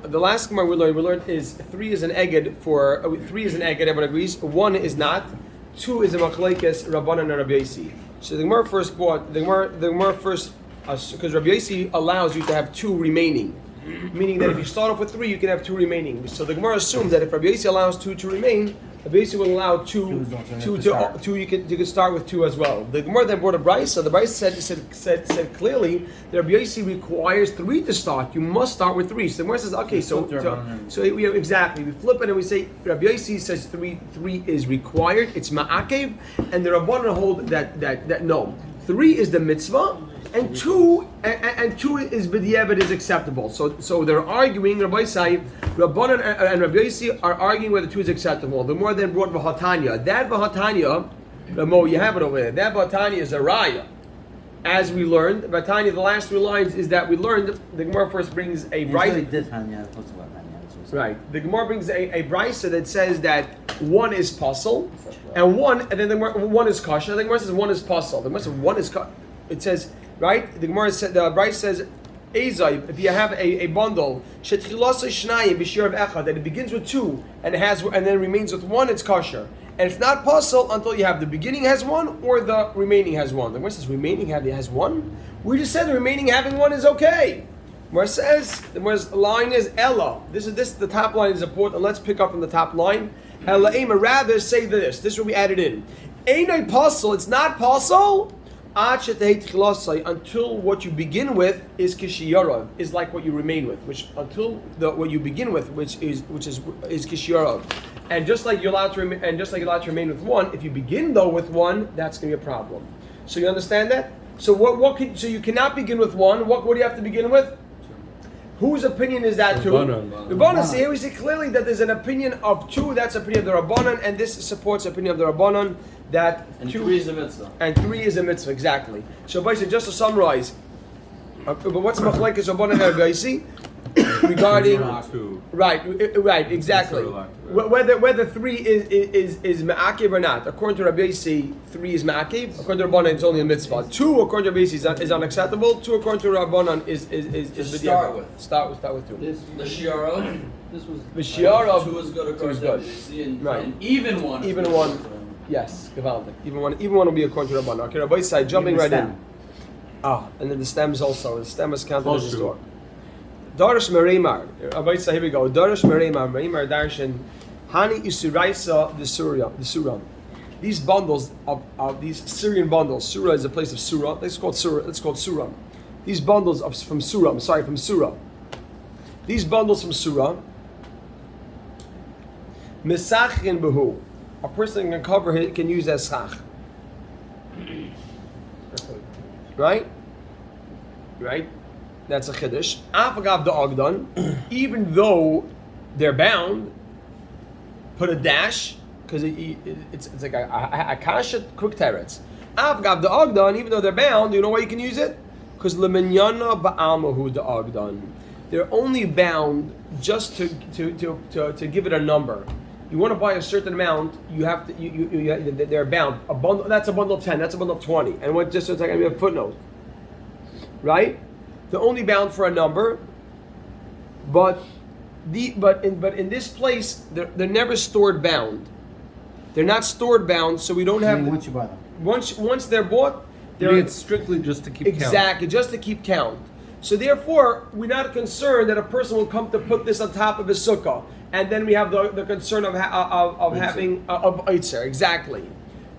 the last Gemara we learned is 3 is an eged for 3 is an eged. Everyone agrees. 1 is not. 2 is a machlekes Rabbanan and Rabbi Yosi. So the Gemara first bought the Gemara first because Rabbi Yosi allows you to have 2 remaining, meaning that if you start off with 3, you can have 2 remaining. So the Gemara assumes that if Rabbi Yosi allows 2 to remain, Rabbi Yosi will allow 2. You can start with 2 as well. The Gemara then brought a brayso. So the brayso said clearly that Rabbi Yosi requires 3 to start. You must start with 3. So the Gemara says, okay, so we have exactly. We flip it and we say Rabbi Yosi says 3 is required. It's ma'akev, and the Rabbanan hold that no, 3 is the mitzvah. And 2 is b'diavad is acceptable. So they're arguing. Rabbi Rabbanan and Rabbi Yosi are arguing whether 2 is acceptable. The more then brought v'hatanya. That v'hatanya, Ramo, you have it over there. That v'hatanya is a raya. As we learned, v'hatanya, the last 3 lines is that we learned. The Gemara first brings a bright. Right. The Gemara brings a brisa that says that 1 is puzzle, and then the 1 is kasha. The Gemara says 1 is puzzle. The Gemara says 1 is kasha. It says. Right? The Gemara said, the Bryce says, Ezai, if you have a bundle, that it begins with 2 and then remains with 1, it's kosher. And it's not puzzle until you have the beginning has 1 or the remaining has 1. The Gemara says remaining has 1? We just said the remaining having 1 is okay. The Gemara says, the Gemara's line is Ella. The top line is important. Let's pick up from the top line. Ella Ema, rather say this. This is what we added in. Ain't a puzzle, it's not puzzle. Until what you begin with is kishiyarav, is like what you remain with, which until what you begin with, which is kishiyarav, and just like you're allowed to remain with 1, if you begin though with 1, that's going to be a problem. So you understand that? So so you cannot begin with 1. What do you have to begin with? Whose opinion is that too? Rabbanan. So here we see clearly that there's an opinion of 2. That's the opinion of the Rabbanan, and this supports the opinion of the Rabbanan that and 2 3 is a mitzvah. And 3 is a mitzvah, exactly. So basically, just to summarize, but what's machlekes Rabbanan and Rabbi Yosi regarding right, exactly. Whether 3 is ma'akev or not. According to Rabbi Yosi, 3 is ma'akev. According to Rabbanan, it's only a mitzvah. 2, according to Rabbi Yosi, is unacceptable. 2, according to Rabbanan, is start with 2. The shiara. This was the shiara. 2 is good according to Rabbi Yosi, right. And even 1. Even 1. Yes, Gavaldik. Even one will be according to Rabbanan. Okay, Rabbi Yosi, jumping right in. And then the stems also. The stem is counted as a store. Darish Mereimar. Rabbi Yosi, here we go. Darish Mereimar. Mereimar Darshan. Hani Isuraisa the Suram. These bundles of these Syrian bundles. Surah is a place of Surah. It's called Suram. These bundles from Surah. These bundles from Surah. Misachin Behu. A person can cover it, can use as schach. Right? That's a chiddush. Afagav the Ogdan, even though they're bound, put a dash, because it's like a kasha quick teretz. Afagav the Ogdan, even though they're bound, you know why you can use it? Because leminyana ba'amahu the Ogdan. They're only bound just to give it a number. You want to buy a certain amount, you have to. They're bound. A bundle. That's a bundle of 10. That's a bundle of 20. And what? Just so it's like a footnote, right? They're only bound for a number. But in this place, they're never stored bound. They're not stored bound, so we don't have. Once you buy them. Once they're bought, it's strictly just to keep count. Exactly, just to keep count. So therefore, we're not concerned that a person will come to put this on top of his sukkah. And then we have the concern of having Eitzer, exactly.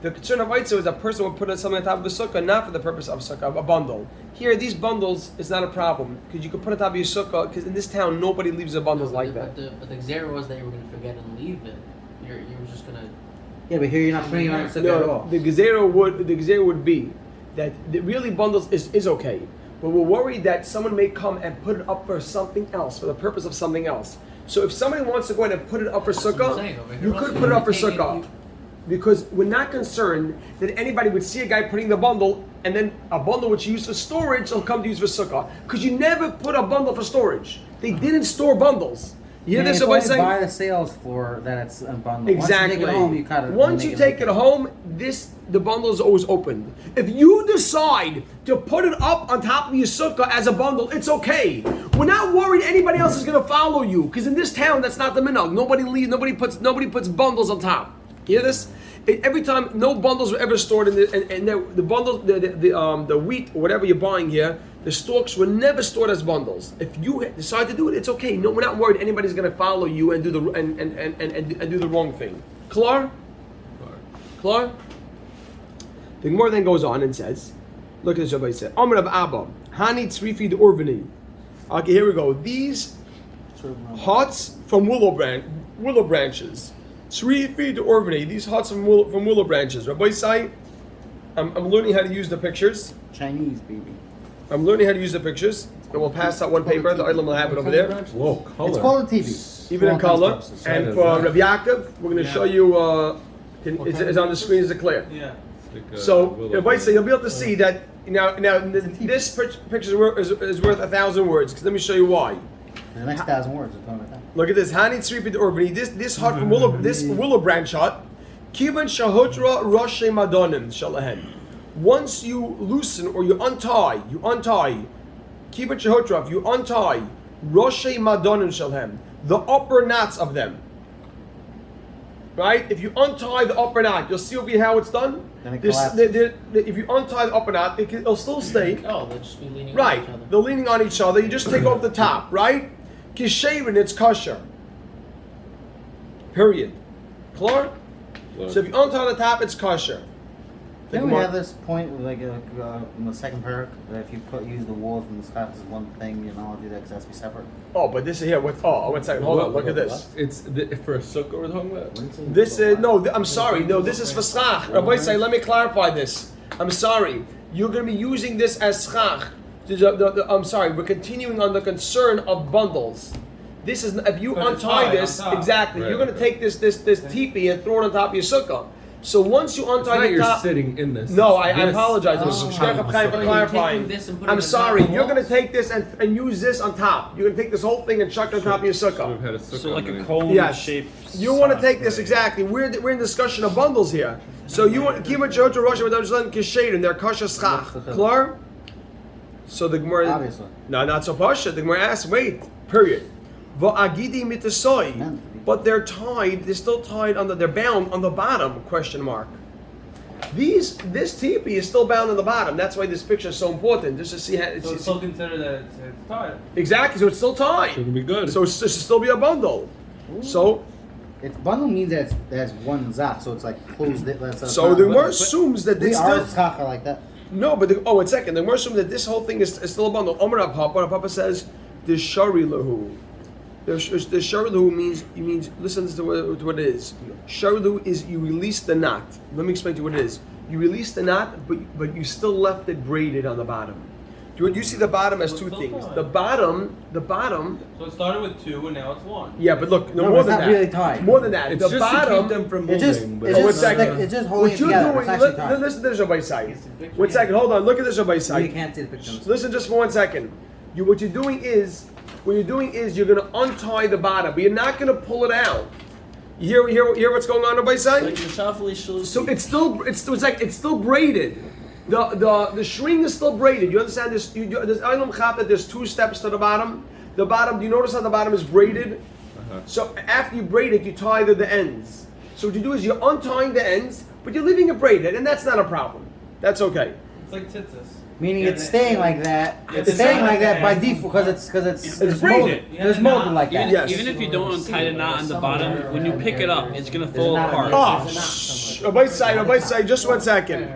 The concern of Eitzer is a person will put something on top of a sukkah, not for the purpose of sukkah, a bundle. Here, these bundles is not a problem because you can put it on top of your sukkah. Because in this town, nobody leaves their bundles like that. But the gzera was that you were going to forget and leave it. You were just going to. Yeah, but here you're not putting it on sukkah at all. The gzera would be that really bundles is okay, but we're worried that someone may come and put it up for something else, for the purpose of something else. So if somebody wants to go ahead and put it up for sukkah, you could put it up for sukkah. Because we're not concerned that anybody would see a guy putting the bundle and then a bundle which you use for storage will come to use for sukkah. Because you never put a bundle for storage. They didn't store bundles. You hear this? it's Rabbi only say? by the sales floor that it's unbundled. Exactly. Once you take it home, the bundle is always opened. If you decide to put it up on top of your sukkah as a bundle, it's okay. We're not worried anybody else is going to follow you, because in this town that's not the minhag. Nobody puts bundles on top. You hear this? Every time, no bundles were ever stored in the bundles, the wheat or whatever you're buying here, the stalks were never stored as bundles. If you decide to do it, it's okay. No, we're not worried anybody's going to follow you and do the wrong thing. Klar? Klar? The Gemara then goes on and says, look at this, Rabbi said, Amr of Abba, Hani Tzrifi de Orvani. Okay, here we go. These huts from willow branches. Tzrifi de Orvani. These huts from willow branches. Rabbi Sai, I'm learning how to use the pictures. Chinese, baby. I'm learning how to use the pictures. And we'll pass out one paper. The Islam will have it over there. Whoa, color. It's called a TV. Even in color. Purposes. And for Rabbi Yaakov, we're going to show you, is on the screen, is it clear? Yeah. So, Rabbi Sai, you'll be able to see that, now this picture is worth 1,000 words, because let me show you why. The next 1,000 words are talking about that. Look at this. Hani Tzrifit Urbani. This hut from willow branch hut. Kivan Shahotra Roshe Madonim Shalahen. Once you loosen or you untie, Kivan Shahotra, if you untie Roshe Madonim Shalahen, the upper knots of them. Right? If you untie the upper knot, you'll see over here how it's done. Then it collapses. If you untie the upper knot, it'll still stay. Oh, they'll just be leaning on Right, each other. they're leaning on each other. You just take off the top, right? Kishavin, it's kosher. Period. Clear? So if you untie the top, it's kosher. Didn't we have this point like in the second paragraph that if you use the walls and the scarf as one thing, you're not allowed to do that because it has to be separate? Oh, but this is here. One second. Hold on. Look at this. It's for a sukkah we're talking about? This is I'm sorry. No, this is for schach. Rabbi say, let me clarify this. I'm sorry. You're going to be using this as schach. I'm sorry. We're continuing on the concern of bundles. This is if you But it's untie tied this on top. exactly. Right, You're going to right. take this teepee and throw it on top of your sukkah. So once you It's untie not the you're top, sitting in this. no, I This- apologize. Oh. Mr. Shkach for So you're clarifying. taking this and putting I'm it sorry. on the You're going to walls? take this and use this on top. You're going to take this whole thing and chuck it on top of your So sukkah. we've had a sukkah So like a underneath. cone Yes. shaped. You want to sock, take this right? exactly. We're in discussion of bundles here. So you want Kima Jojo Rosh Hashanah Kishadim. They're kasha schach. Klar. So the Gemara. Obviously. No, not so pasha. The Gemara asks, wait. Period. Va'agidi mitasoi. But they're tied. They're still tied on they're bound on the bottom? Question mark. This teepee is still bound on the bottom. That's why this picture is so important. Just to see how So it's still considered that it's tied. exactly. So it's still tied. So it'll be good. So it should still be a bundle. So It's bundle means that that's one zach, so it's like closed. so the Gemara assumes that we it's are still. tzchacha like that. No, but one second. The Gemara assumes that this whole thing is still a bundle. Omer Papa. Papa says the shari lahu. The shari lahu means listen to what it is. Shari lahu is you release the knot. Let me explain to you what it is. You release the knot, but you still left it braided on the bottom. You see the bottom as two things. The bottom. So it started with 2 and now it's 1. Yeah, but look, No, more it's than not that. really tied. More than that. It's The just bottom. to keep them from It just, moving. it's Oh, one just, second. it's just holding What it you're together. doing, It's actually tied. listen to this, Rabbi Sai. It's a picture. One second, hold on. Look at this, Rabbi Sai. You can't see the picture. Listen just for 1 second. What you're doing is you're going to untie the bottom, but you're not going to pull it out. You hear what's going on, Rabbi Sai? Like the shuffly shoes. So it's still braided. The string is still braided. You understand this? There's Eilam Chap that there's 2 steps to the bottom. The bottom. Do you notice how the bottom is braided? So after you braid it, you tie the ends. So what you do is you're untying the ends, but you're leaving it braided, and that's not a problem. That's okay. It's like tzitzis. Meaning Yeah, it's staying like that. It's It's staying not like that by like default because it's braided. molded. Yeah, It's molded like Even, that. Yes. even if you don't untie the knot on the bottom, when you pick it up, it's gonna fall not a apart. knot. Oh, shh. Rabbi Sai, just 1 second.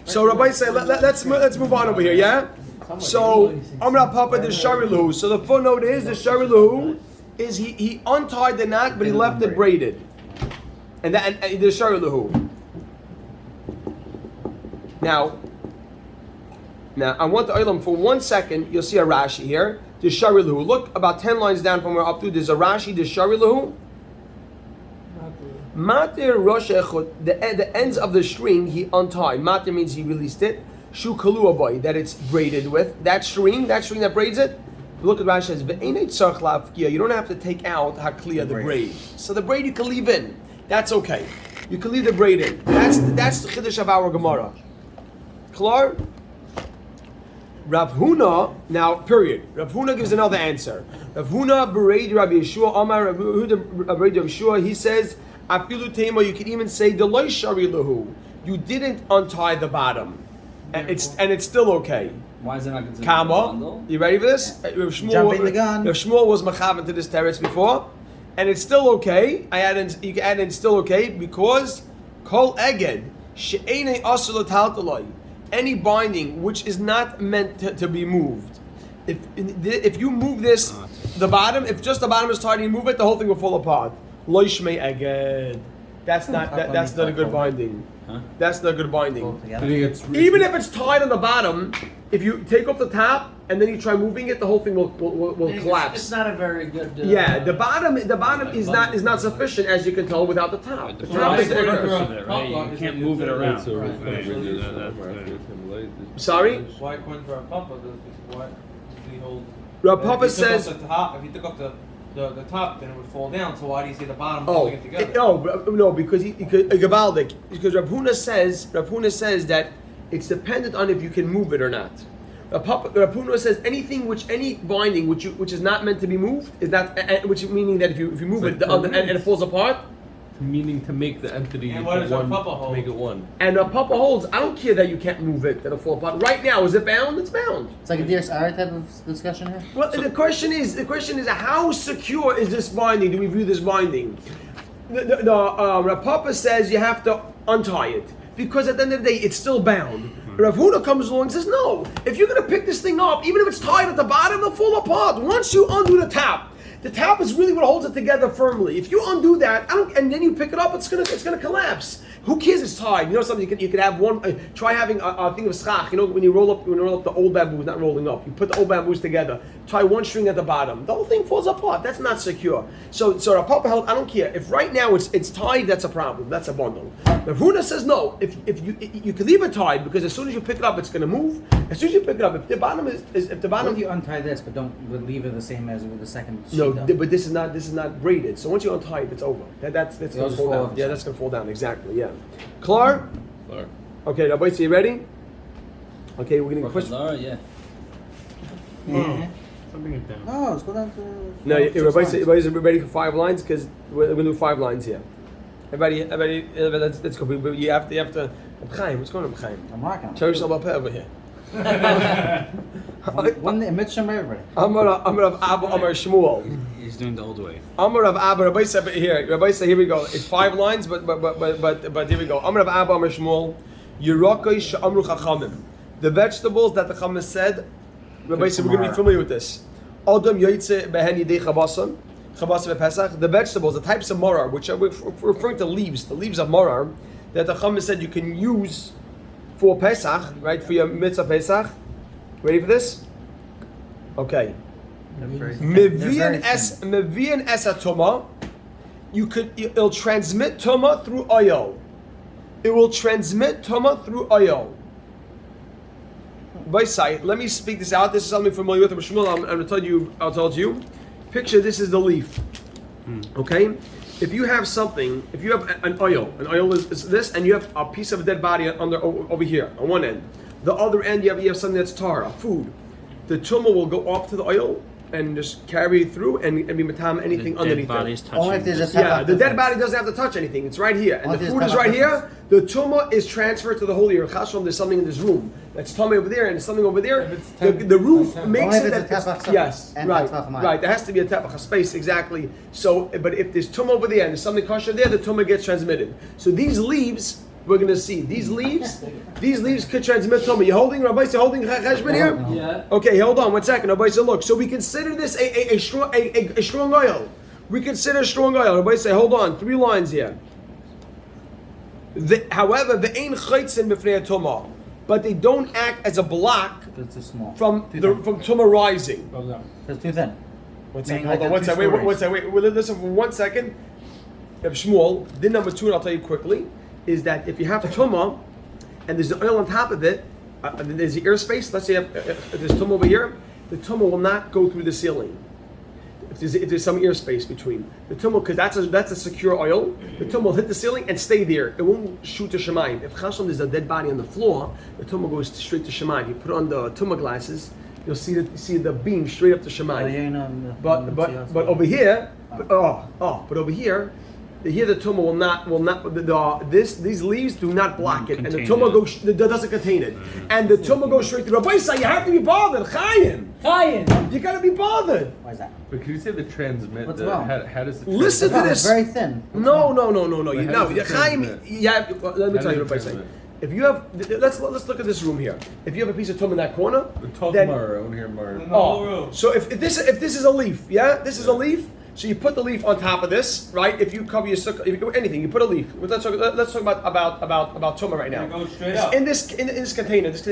So Rabbi Sai, let's move on over here, yeah? So Amra Papa the Sharilu. So the footnote is the Sharilu is he untied the knot, but he left it braided. And the Sharilu. Now I want the Olam for 1 second. You'll see a Rashi here. The Sharilu. Look about 10 lines down from where up to. There's a Rashi. The Sharilu. Matir Rosh Echot, the ends of the string he untied. Matir means he released it. Shu Kaluaboy, that it's braided with. That string that braids it, Look at Rashi says, "Ve'enei tzarich la'afkia." You don't have to take out hakliya, the braid. So the braid you can leave in. That's okay. You can leave the braid in. That's the chiddush of our Gemara. Klar. Rav Huna, now, period. Rav Huna gives another answer. Rav Huna, Bereid Rabbi Yeshua, Amar Rav Huna, Bereid Rabbi Yeshua, he says, Afilu Tema, you can even say, Deloi Shari Lahu. You didn't untie the bottom. And it's still okay. Why is it not considered a Kama, bundle? you ready for this? Jumping the gun. Rav Shmuel was machavan to this teretz before, and it's still okay. You can add in still okay, because Kol Eged, She'enei Asur L'taltaloi. Any binding which is not meant to be moved. If you move this, the bottom, if just the bottom is tight and you move it, the whole thing will fall apart. Lo yishmei eged. That's not a good binding. Huh? That's not a good binding. Even if it's tied on the bottom, if you take off the top and then you try moving it, the whole thing will collapse. It's not a very good. The bottom is not sufficient, as you can tell, without the top. The top is Right? You can't move it around. Sorry? Why according to our Papa does he hold? Rav Papa says. If you took off the top, then it would fall down. So why do you say the bottom Oh, holding it together? no, because Gavaldik. Because Rav Huna says that it's dependent on if you can move it or not. Rav Huna says any binding which is not meant to be moved is not, which meaning that if you move it and it falls apart. Meaning to make the entity And what does one, our Papa hold? make it one. And Rav Papa holds, I don't care that you can't move it, that'll fall apart. Right now, is it bound? It's bound. It's like a Dear Sarah type of discussion here. Well, the question is, how secure is this binding? Do we view this binding? Rav Papa says you have to untie it because at the end of the day, it's still bound. Rav Huna comes along and says, no. If you're going to pick this thing up, even if it's tied at the bottom, it'll fall apart. Once you undo the top is really what holds it together firmly. If you undo that, and then you pick it up, it's gonna collapse. Who cares? It's tied. You know something? You could have one. Try having a thing of schach. You know when you roll up the old bamboo, not rolling up. You put the old bamboos together. Tie one string at the bottom. The whole thing falls apart. That's not secure. So our Papa held. I don't care if right now it's tied. That's a problem. That's a bundle. Rav Huna says no. If you can leave it tied because as soon as you pick it up, it's gonna move. As soon as you pick it up, if the bottom What if you untie this, but would leave it the same as with the second sheet? no, but this is not braided. So once you untie it, it's over. That's gonna just fall fall down. off. Yeah, that's gonna fall down. Exactly. Yeah. Klar. Or Okay, Rabbi, so you ready? Okay, we're gonna push. Zara, yeah. something it down. No, let's go down to. No, six everybody's ready for 5 lines because we're gonna do 5 lines here. Everybody, let's go. But you have to. Chaim, what's going on, Chaim? I'm rocking. Tell yourself up over here. One the Mitchum everybody. Amar Abba Amar Shmuel. He's doing the old way. Amar of Abba. Rabbi said here. Rabbi said here we go. It's 5 lines, but here we go. Amar of Abba Amar Shmuel. Yerakai she'amru chachamim. The vegetables that the Chacham said. Rabbi said we're going to be familiar with this. Adam yoytze behen yidei chabasam. Chabasam v'pesach. The vegetables, the types of morar, which are referring to leaves, the leaves of morar, that the Chacham said you can use for Pesach, right? For your mitzvah Pesach. Ready for this? Okay. Mevian es atoma. It'll transmit toma through oil. It will transmit toma through oil. By sight, let me speak this out. This is something familiar with. I'm going to tell you. I'll tell you. Picture this is the leaf. Okay. If you have something, if you have an oil is this, and you have a piece of a dead body over here on one end. The other end, you have something that's tar, a food. The tumor will go up to the oil and just carry it through and be matam anything underneath it. Only if there's a Yeah, the dead body doesn't have to touch anything. It's right here, and the food is right here. The tumor is transferred to the holy area. Chashom, there's something in this room that's tummy over there, and there's something over there. The roof makes it that yes, right. There has to be a tefach, a space exactly. So, but if there's tumor over there and there's something kosher there, the tumor gets transmitted. So these leaves. We're going to see these leaves could transmit tumor. You holding, Rabbi? You holding cheshbon here? Yeah. Okay, hold on 1 second. Rabbi said, look. So we consider this a strong oil. We consider strong oil. Rabbi say, hold on, 3 lines here. However, the ein chaytzin b'fnei tumah, but they don't act as a block It's too small. from tumor rising. It's too thin. 1 second. Meaning Hold like on. 1 the second. two Wait. stories. Wait. Listen for 1 second. Shmuel. Then number 2, and I'll tell you quickly, is that if you have tumah and there's the oil on top of it, and there's the airspace. Let's say there's tumah over here. the tumah will not go through the ceiling. If there's some airspace between the tumah, because that's a secure oil, the tumah will hit the ceiling and stay there. It won't shoot to Shemayim. If chasam there's a dead body on the floor, the tumah goes straight to Shemayim. You put on the tumah glasses, you'll see the beam straight up to Shemayim. But over here, but over here. Here the tumah will not. These leaves do not block it, and the tumah doesn't contain it, and the tumah goes straight through. Rabbi say you have to be bothered, Chaim. You got to be bothered. Why is that? But can you say the transmit? What's wrong? How does it? Listen to It's this. very thin. No. But how does it Chaim. transmit? Yeah. Let me How tell you does what I it say. transmit? If you have, let's look at this room here. If you have a piece of tumah in that corner, Talk then tomorrow. I want to hear more. oh, so if this is a leaf, yeah, this is a leaf. So you put the leaf on top of this, right? If you cover your sukkah, if you do anything, you put a leaf. Let's talk about tumah right now. And it goes straight up. In this container, let's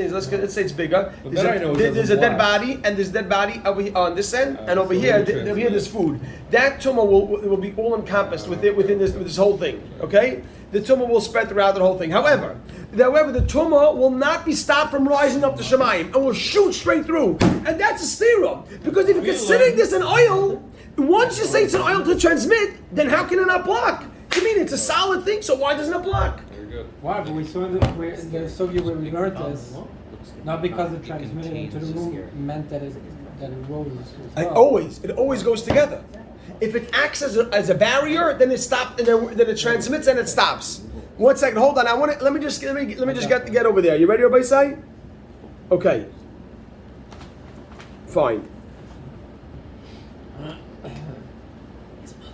say it's bigger. But then I know it There's doesn't a dead block. body, and there's dead body over here, on this end, and over so here, it'll over here, there's food. That tumah will be all encompassed within this whole thing. Okay, the tumah will spread throughout the whole thing. However, the tumah will not be stopped from rising up to Shemayim and will shoot straight through, and that's a stira. Because if you're considering this an oil. Once you say it's an oil to transmit, then how can it not block? I mean, it's a solid thing, so why doesn't it block? Very good. Why? But we saw in the Soviet where we learned this, not because it transmitted into the room meant that it rose. As well. It always goes together. If it acts as a barrier, then it stops, and then it transmits and it stops. 1 second, hold on. Let me just get over there. You ready, everybody? Say? Okay. Fine.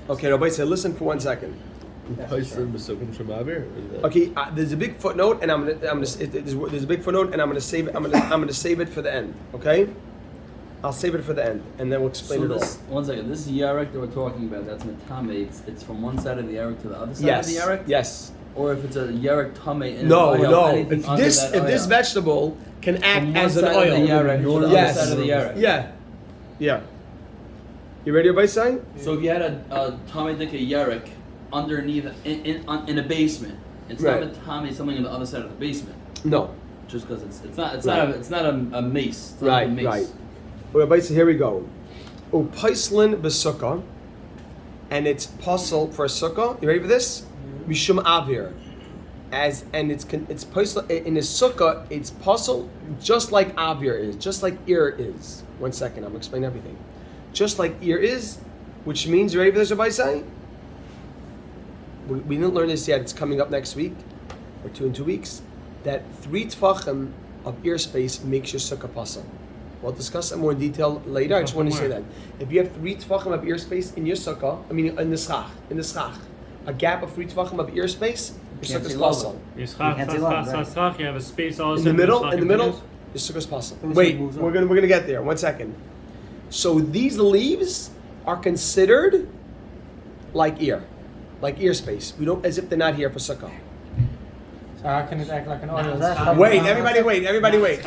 Okay, everybody say, listen for 1 second. Okay, there's a big footnote, and there's a big footnote, and I'm gonna save it for the end. Okay, I'll save it for the end, and then we'll explain it all. 1 second. This yarek that we're talking about, that's metame. It's from one side of the yarek to the other side of the yarek. Yes. Or if it's a yarek tame. No. Anything If under this that this oil. vegetable can act From as one an side of oil. the yarek to the Yes. other side of the yarek. Yeah. You ready, everybody? Say? So if you had a tamedika yarek underneath in a basement, it's Right. not a tame something on the other side of the basement. No. Just because it's not a mace. It's not Right. a mace. Right. Well, everybody say, here we go. Upaislin besukkah, and it's puzzle for a sukkah. You ready for this? Mishum avir. It's puzzle in a sukkah. It's puzzle just like avir is, just like ear is. 1 second, I'm gonna explain everything. Just like ear is, which means, you ready for this, everybody say? We didn't learn this yet. It's coming up next week, or in 2 weeks. That 3 tfachim of ear space makes your sukkah puzzle. We'll discuss that more in detail later. I just want to say that if you have 3 tfachim of ear space in your sukkah, in the schach, a gap of 3 tfachim of ear space, your sukkah is puzzle. You can't see long, right? You have a space all of In a the sudden. middle, your sukkah is puzzle. It Wait, moves up. we're gonna get there. 1 second. So these leaves are considered like ear space. We don't, as if they're not here for sukkah. So how can it act like an oil? Wait, everybody wait.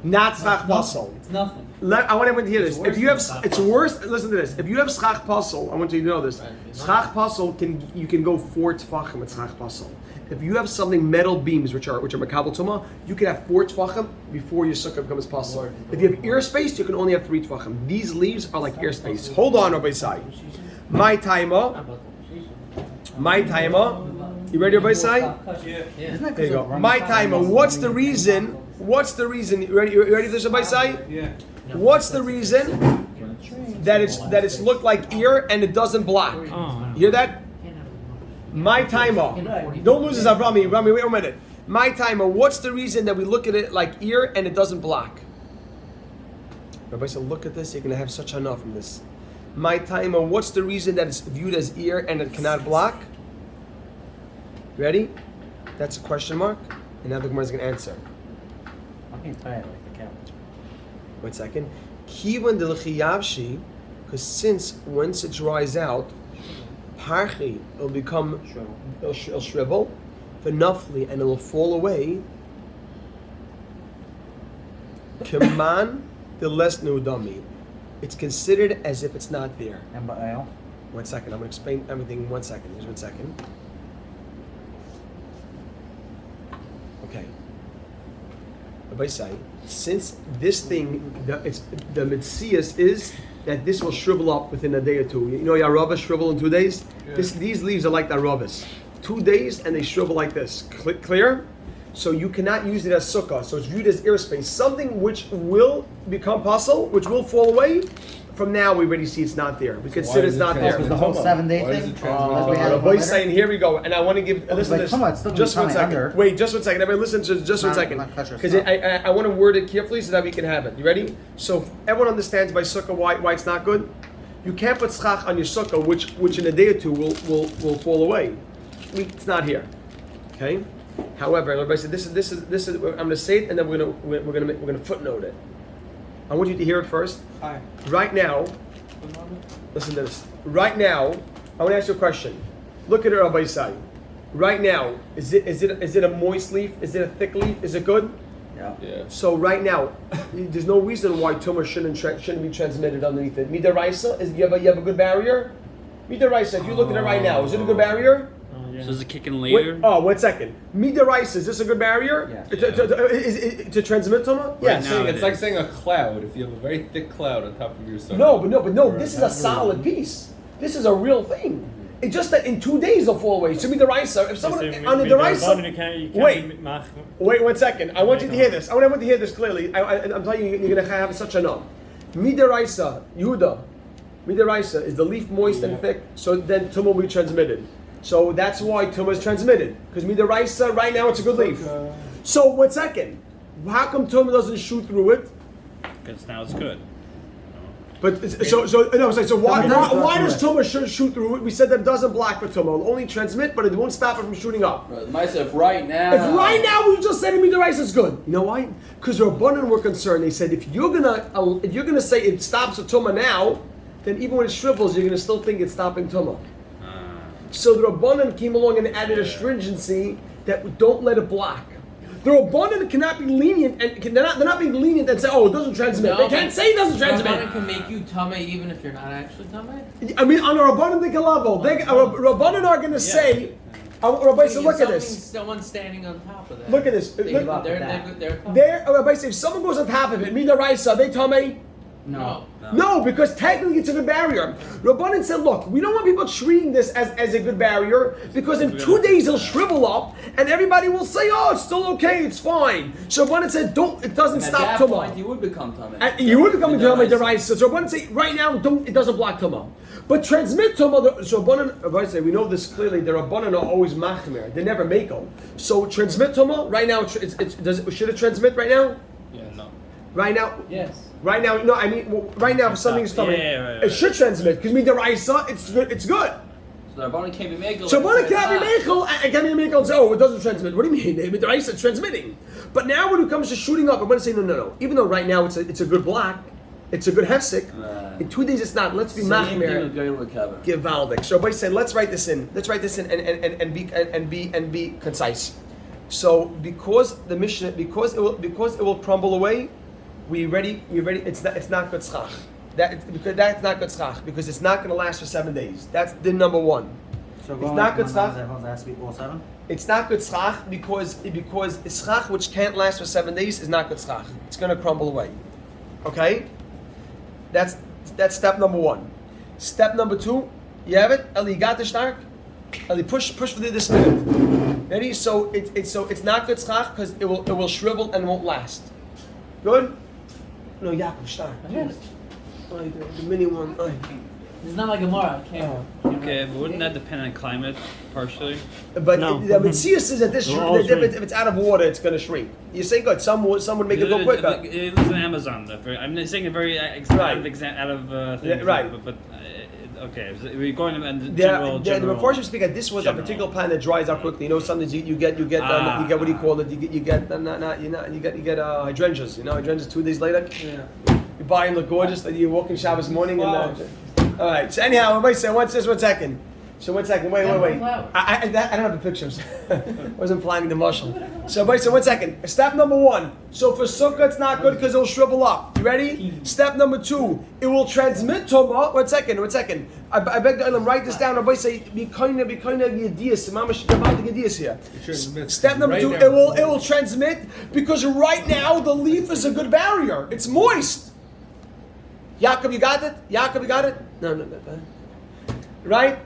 Not schach puzzle. It's nothing. I want everyone to hear this. If you have, it's worse. Listen to this. If you have schach puzzle, I want you to know this. Schach puzzle you can go 4 tfachim with schach puzzle. If you have something metal beams which are makabel tumah, you can have 4 tfachim before your sukkah becomes puzzle. If you have ear space, you can only have 3 tfachim. These leaves are like ear space. Hold on, Rabbi Sai. My timer. You ready, Rabbi Sai? Isn't that There you 'cause go. of My Ramadan timer. was What's the really reason? You ready for this, Rabbi Sai? Yeah. What's the reason that it's looked like ear and it doesn't block? Oh, You hear that? My timer. Don't lose this, Rami, wait a minute. My timer. What's the reason that we look at it like ear and it doesn't block? Rabbi said, look at this. You're gonna have such enough from this. My timer. What's the reason that it's viewed as ear and it cannot block? Ready? That's a question mark. And now the Gemara is gonna answer. I can tie it like the cow. 1 second. Kivan del chiyavshi, because since once it dries out, parchi, it'll become, it'll shrivel, v'nafli, and it'll fall away. Keman the less nudami. It's considered as if it's not there. And by oil. 1 second. I'm going to explain everything in 1 second. Here's 1 second. Okay. Rabbi say, since this thing, the mitzias is that this will shrivel up within a day or two. You know, yaravas shrivel in 2 days. These leaves are like the yaravas. 2 days and they shrivel like this. Clear? So you cannot use it as sukkah. So it's viewed as airspace. Something which will become puzzle, which will fall away. From now, we already see it's not there. We consider it's not there. Was the whole 7-day Why does thing? it transmit Like we had Rabbi later? saying, here we go, and I want to give. Listen to this. come on, it's still Just gonna one be second. under. Wait, just 1 second. Everybody, listen to just 1 second, Not kosher because stuff. I want to word it carefully so that we can have it. You ready? So everyone understands by sukkah why it's not good. You can't put schach on your sukkah, which in a day or two will fall away. It's not here. Okay. However, everybody said this is. I'm going to say it, and then we're gonna footnote it. I want you to hear it first. Hi. Right now. Listen to this. Right now, I want to ask you a question. Look at it, Rabbi Isai. Right now, is it a moist leaf? Is it a thick leaf? Is it good? Yeah. So right now, there's no reason why tumor shouldn't be transmitted underneath it. Midaraisa, you have a good barrier. Midaraisa, if you look at it right now, is it a good barrier? So does it kick in later? Wait, 1 second. Midaraisa, is this a good barrier? Yeah. To transmit tumor? Yes. now It's it like is. saying a cloud. If you have a very thick cloud on top of your sukkah. No, but this is a solid piece. This is a real thing. It's just that in 2 days it'll fall away. So midaraisa, if someone on the deraisa. Wait 1 second. I want you to hear this. I want to hear this clearly. I'm telling you, you're going to have such a no. Midaraisa, Yehuda. Midaraisa is the leaf moist and thick, so then tumor will be transmitted. So that's why tumor is transmitted. Because midaraisa, right now it's a good leaf. So 1 second. How come tumor doesn't shoot through it? Because now it's good. But so why does tumor shoot through it? We said that it doesn't block for tumor. It'll only transmit, but it won't stop it from shooting up. Myself, right now. If right now we just said midaraisa is good, you know why? Because the Rabbanan were concerned. They said if you're gonna say it stops a tumor now, then even when it shrivels, you're gonna still think it's stopping tumor. So the Rabbanan came along and added a stringency that don't let it block. The Rabbanan cannot be lenient, and they're not being lenient and say, "Oh, it doesn't transmit." They can't say it doesn't transmit. Rabbanan can make you tame even if you're not actually tame. I mean, on a Rabbanan level, Rabbanan are going to say, Rabbi said, look at this. Someone's standing on top of that. Look at this. They're Rabbi said, if someone goes on top of it, midaraisa, they tame. No, because technically it's a good barrier. Rabbanan said, look, we don't want people treating this as a good barrier because in 2 days it'll shrivel up and everybody will say, oh, it's still okay, it's fine. So Rabbanan said, it doesn't stop At that tumor. point, you would become tummy. You would become tumor deraisa. So Rabbanan say, right now, it doesn't block tumor. But transmit tumor, so Rabbanan say, we know this clearly, the Rabbanan are always machmer. They never make them. So transmit tumor, right now, should it transmit right now? Yeah, no. Right now? Yes. Right now, no. I mean, right now, if something's coming, right. it should transmit because midaraisa, it's good. It's good. So the Rabbanan can't be makel. So Rabbanan can't be meichel and can't be meichel and say, oh, it doesn't transmit. What do you mean? Midaraisa is transmitting. But now, when it comes to shooting up, I'm going to say no. Even though right now it's a good block, it's a good hefsek. In 2 days, it's not. Let's be machmer. Givaldic. So everybody said, let's write this in. Let's write this in and be concise. So because the Mishnah, because it will crumble away. We ready? It's not good schach. That's not good schach because it's not going to last for 7 days. That's din number one. So it's not good schach. Has to be all 7? It's not good schach because schach which can't last for 7 days is not good schach. It's going to crumble away. Okay? That's step number one. Step number two. You have it? Eli, you got the stark? Eli, push for this minute. Ready? So it's not good schach because it will shrivel and won't last. Good? No, Yaakov, stark. The mini one. It's not like a Gemara. I can't. Okay, but wouldn't that depend on climate partially? But the Metzius is that if it's out of water, it's going to shrink. You say good. Some would make it go quicker. It lives in Amazon. I'm saying a very out of things. Right. But okay, we're going in The general. before you speak, this was a particular plant that dries out quickly. You know, sometimes you get what do you call it? You get hydrangeas. You know, hydrangeas 2 days later. Yeah. You buy them, look gorgeous. Then you walk in Shabbos morning and. All right. So anyhow, everybody say, watch this 1 second. So 1 second, wait. I don't have the pictures. Wasn't flying the mushroom. So 1 second. Step number 1. So for sukkah it's not good because it'll shrivel up. You ready? Step number 2. It will transmit tumah. 1 second. I beg the Ilam, write this down. Rabbi say, be kind of yediyas. Mamash about the yediyas here. Step number 2. It will transmit because right now the leaf is a good barrier. It's moist. Yaakov, you got it? No. Right?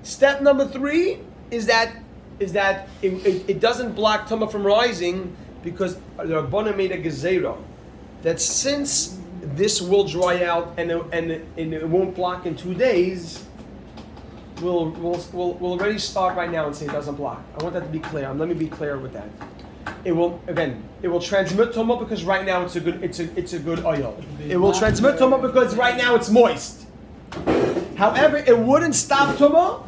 Step number 3 is that it doesn't block tumah from rising because the Rabbana made a gezerah that since this will dry out and it won't block in 2 days, we'll already start right now and say it doesn't block. I want that to be clear. Let me be clear with that. It will transmit tumah because right now it's a good oil. It will transmit tumah because right now it's moist. However, it wouldn't stop tumah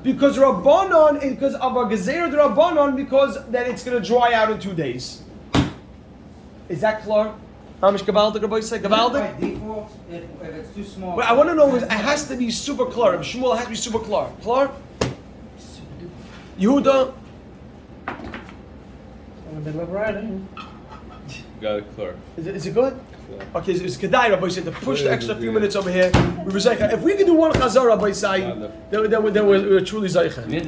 because Rabbanon, because of a gezerah Rabbanon, because then it's going to dry out in 2 days. Is that clear? Hamish Gabaldik, Rabbi say Gabaldik? By default, if it's too small. Well, I want to know, it has to be super clear. Shmuel, it has to be super clear. Clear? Yehuda? In the middle of riding. Got it clear. Is it good? Okay, so it's Kedai, Rabbi said, to push the extra few minutes over here. If we can do one Chazar, Rabbi say, then we're truly Zaycha.